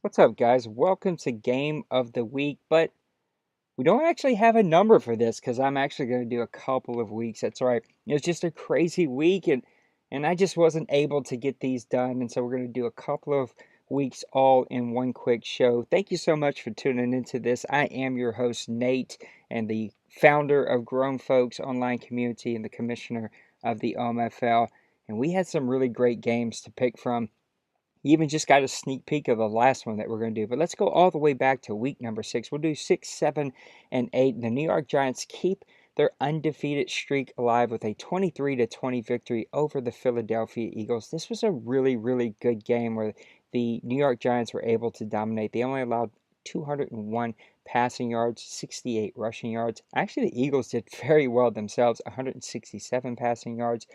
What's up, guys? Welcome to Game of the Week, but we don't actually have a number for this because I'm actually going to do a couple of weeks. That's right. It was just a crazy week, and I just wasn't able to get these done, and so we're going to do a couple of weeks all in one quick show. Thank you so much for tuning into this. I am your host, Nate, and the founder of Grown Folks Online Community and the commissioner of the OMFL, and we had some really great games to pick from. You even just got a sneak peek of the last one that we're going to do. But let's go all the way back to week number 6. We'll do 6, 7, and 8. The New York Giants keep their undefeated streak alive with a 23-20 victory over the Philadelphia Eagles. This was a really, really good game where the New York Giants were able to dominate. They only allowed 201 passing yards, 68 rushing yards. Actually, the Eagles did very well themselves, 167 passing yards,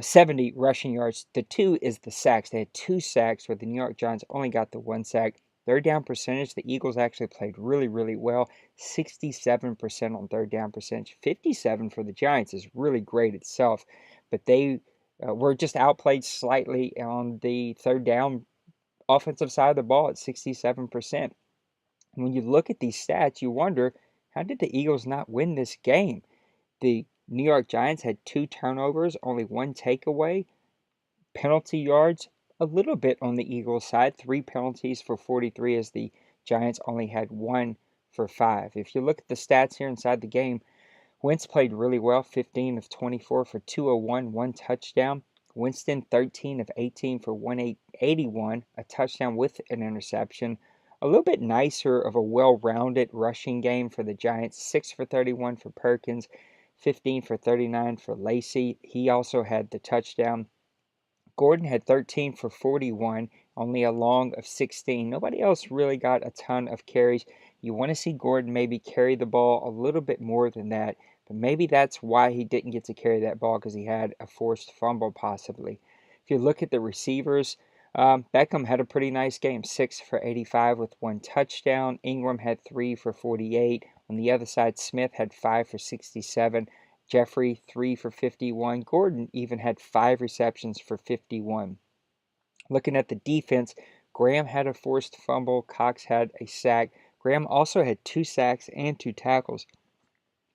70 rushing yards. The two is the sacks. They had 2 sacks, where the New York Giants only got the 1 sack. Third down percentage, the Eagles actually played really, really well. 67% on third down percentage. 57 for the Giants is really great itself, but they were just outplayed slightly on the third down offensive side of the ball at 67%. And when you look at these stats, you wonder, how did the Eagles not win this game? The New York Giants had 2 turnovers, only 1 takeaway. Penalty yards, a little bit on the Eagles side, 3 penalties for 43, as the Giants only had 1 for 5. If you look at the stats here inside the game, Wentz played really well, 15 of 24 for 201, 1 touchdown. Winston, 13 of 18 for 181, a touchdown with an interception. A little bit nicer of a well-rounded rushing game for the Giants, 6 for 31 for Perkins, 15 for 39 for Lacey. He also had the touchdown. Gordon had 13 for 41, only a long of 16. Nobody else really got a ton of carries. You want to see Gordon maybe carry the ball a little bit more than that, but maybe that's why he didn't get to carry that ball, because he had a forced fumble possibly. If you look at the receivers, Beckham had a pretty nice game, 6 for 85 with 1 touchdown. Ingram had 3 for 48. On the other side, Smith had 5 for 67. Jeffrey, 3 for 51. Gordon even had 5 receptions for 51. Looking at the defense, Graham had a forced fumble. Cox had a sack. Graham also had 2 sacks and 2 tackles.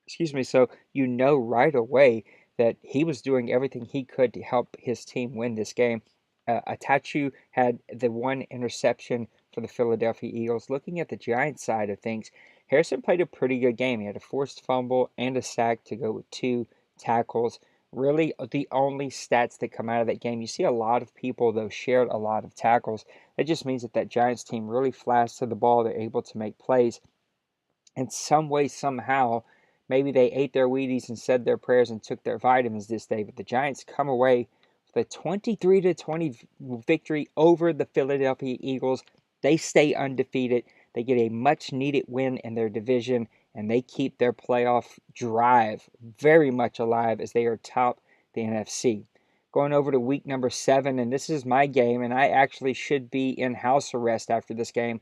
Excuse me. So you know right away that he was doing everything he could to help his team win this game. Atachu had the 1 interception for the Philadelphia Eagles. Looking at the Giants side of things, Harrison played a pretty good game. He had a forced fumble and a sack to go with 2 tackles. Really, the only stats that come out of that game, you see a lot of people, though, shared a lot of tackles. That just means that Giants team really flashed to the ball. They're able to make plays. In some way, somehow, maybe they ate their Wheaties and said their prayers and took their vitamins this day, but the Giants come away with a 23-20 victory over the Philadelphia Eagles. They stay undefeated. They get a much-needed win in their division, and they keep their playoff drive very much alive as they are top the NFC. Going over to week number 7, and this is my game, and I actually should be in house arrest after this game.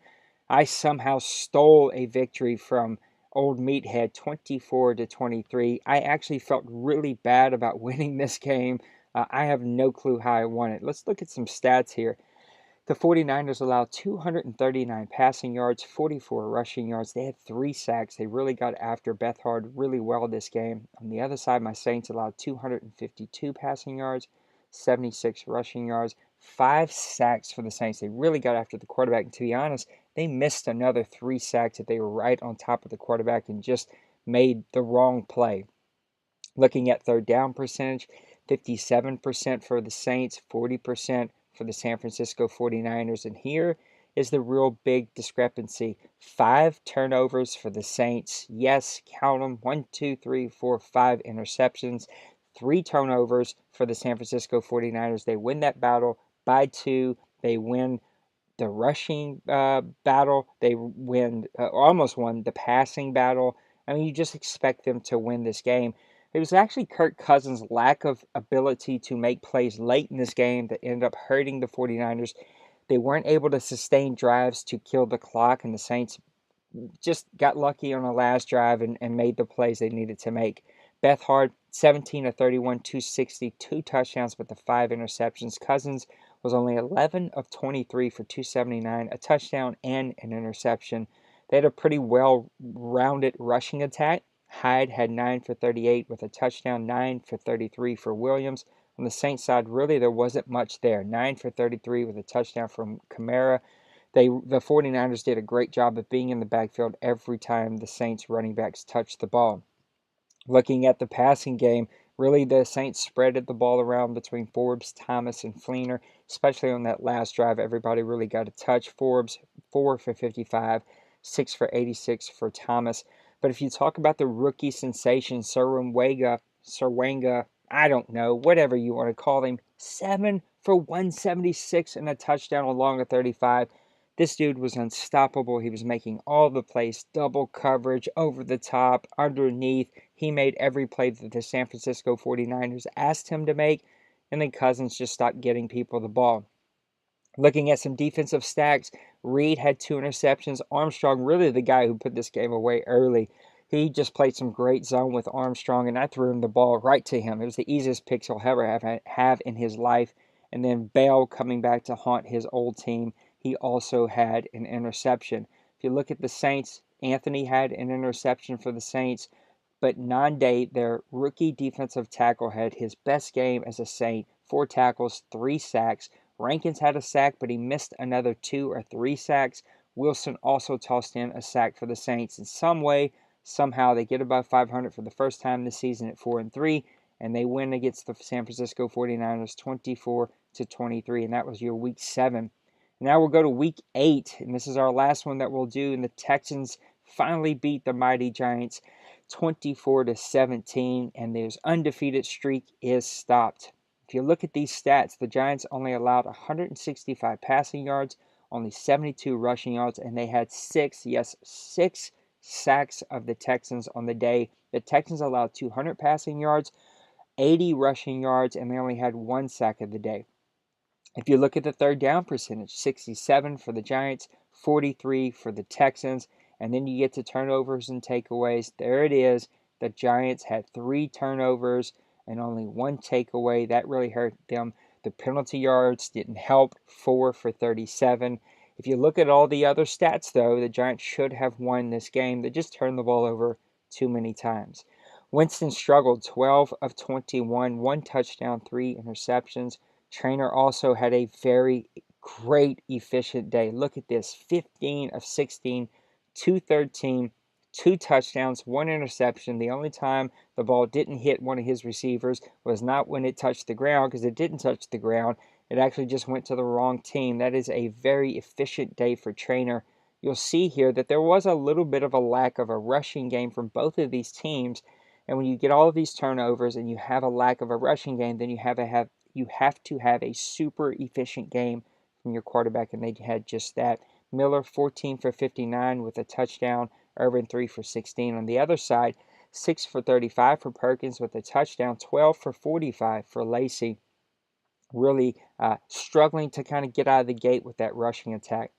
I somehow stole a victory from Old Meathead, 24-23. I actually felt really bad about winning this game. I have no clue how I won it. Let's look at some stats here. The 49ers allowed 239 passing yards, 44 rushing yards. They had 3 sacks. They really got after Bethard really well this game. On the other side, my Saints allowed 252 passing yards, 76 rushing yards, 5 sacks for the Saints. They really got after the quarterback. And to be honest, they missed another 3 sacks if they were right on top of the quarterback and just made the wrong play. Looking at third down percentage, 57% for the Saints, 40% for the San Francisco 49ers. And here is the real big discrepancy. 5 turnovers for the Saints. Yes, count them. 1, 2, 3, 4, 5 interceptions. 3 turnovers for the San Francisco 49ers. They win that battle by 2. They win the rushing battle. They win, almost won the passing battle. I mean, you just expect them to win this game. It was actually Kirk Cousins' lack of ability to make plays late in this game that ended up hurting the 49ers. They weren't able to sustain drives to kill the clock, and the Saints just got lucky on the last drive and made the plays they needed to make. Bethard, 17 of 31, 260, 2 touchdowns, but the 5 interceptions. Cousins was only 11 of 23 for 279, a touchdown and an interception. They had a pretty well-rounded rushing attack. Hyde had 9 for 38 with a touchdown, 9 for 33 for Williams. On the Saints side, really there wasn't much there. 9 for 33 with a touchdown from Kamara. The 49ers did a great job of being in the backfield every time the Saints running backs touched the ball. Looking at the passing game, really the Saints spreaded the ball around between Forbes, Thomas, and Fleener, especially on that last drive. Everybody really got a touch. Forbes, 4 for 55, 6 for 86 for Thomas. But if you talk about the rookie sensation, Serwanga, I don't know, whatever you want to call him, 7 for 176 and a touchdown along a 35. This dude was unstoppable. He was making all the plays, double coverage, over the top, underneath. He made every play that the San Francisco 49ers asked him to make, and then Cousins just stopped getting people the ball. Looking at some defensive stacks, Reed had 2 interceptions. Armstrong, really the guy who put this game away early. He just played some great zone with Armstrong, and I threw him the ball right to him. It was the easiest picks he'll ever have in his life. And then Bell coming back to haunt his old team, he also had an interception. If you look at the Saints, Anthony had an interception for the Saints, but Nande, their rookie defensive tackle, had his best game as a Saint. 4 tackles, 3 sacks. Rankins had a sack, but he missed another 2 or 3 sacks. Wilson also tossed in a sack for the Saints. In some way, somehow, they get above 500 for the first time this season at 4-3, and they win against the San Francisco 49ers 24-23, and that was your Week 7. Now we'll go to Week 8, and this is our last one that we'll do, and the Texans finally beat the mighty Giants 24-17, and their undefeated streak is stopped. If you look at these stats, the Giants only allowed 165 passing yards, only 72 rushing yards, and they had 6 sacks of the Texans on the day. The Texans allowed 200 passing yards, 80 rushing yards, and they only had 1 sack of the day. If you look at the third down percentage, 67 for the Giants, 43 for the Texans, and then you get to turnovers and takeaways. There it is. The Giants had 3 turnovers and only 1 takeaway. That really hurt them. The penalty yards didn't help, 4 for 37. If you look at all the other stats, though, the Giants should have won this game. They just turned the ball over too many times. Winston struggled, 12 of 21, 1 touchdown, 3 interceptions. Trainer also had a very great, efficient day. Look at this, 15 of 16, 213, 2 touchdowns, 1 interception. The only time the ball didn't hit one of his receivers was not when it touched the ground, because it didn't touch the ground. It actually just went to the wrong team. That is a very efficient day for Trainer. You'll see here that there was a little bit of a lack of a rushing game from both of these teams. And when you get all of these turnovers and you have a lack of a rushing game, then you have to have a super efficient game from your quarterback, and they had just that. Miller, 14 for 59 with a touchdown. Irvin, 3 for 16. On the other side, 6 for 35 for Perkins with a touchdown. 12 for 45 for Lacey. Really struggling to kind of get out of the gate with that rushing attack.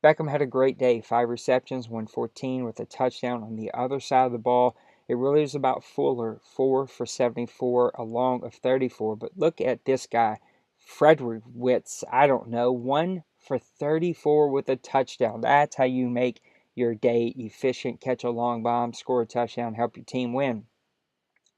Beckham had a great day. 5 receptions, 114 with a touchdown. On the other side of the ball, it really was about Fuller, 4 for 74, a long of 34. But look at this guy, Frederick Witz, 1 for 34 with a touchdown. That's how you make your day efficient. Catch a long bomb, score a touchdown, help your team win.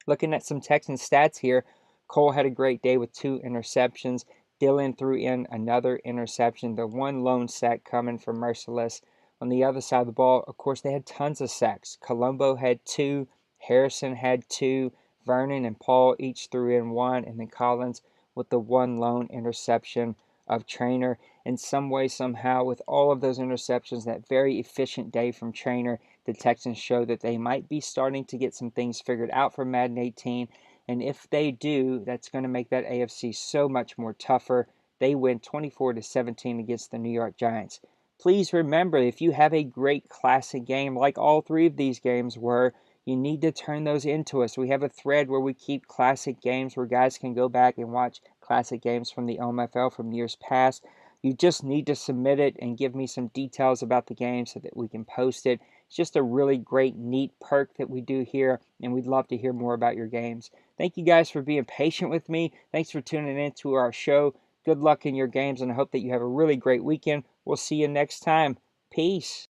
Looking at some Texans stats here, Cole had a great day with 2 interceptions. Dillon threw in another interception, the 1 lone sack coming from Merciless. On the other side of the ball, of course, they had tons of sacks. Colombo had 2, Harrison had 2, Vernon and Paul each threw in 1, and then Collins with the 1 lone interception of Trainer. In some way, somehow, with all of those interceptions, that very efficient day from Trainer, the Texans show that they might be starting to get some things figured out for Madden 18. And if they do, that's going to make that AFC so much more tougher. They win 24-17 against the New York Giants. Please remember, if you have a great classic game, like all 3 of these games were, you need to turn those into us. We have a thread where we keep classic games where guys can go back and watch classic games from the OMFL from years past. You just need to submit it and give me some details about the game so that we can post it. It's just a really great, neat perk that we do here, and we'd love to hear more about your games. Thank you guys for being patient with me. Thanks for tuning in to our show. Go good luck in your games, and I hope that you have a really great weekend. We'll see you next time. Peace.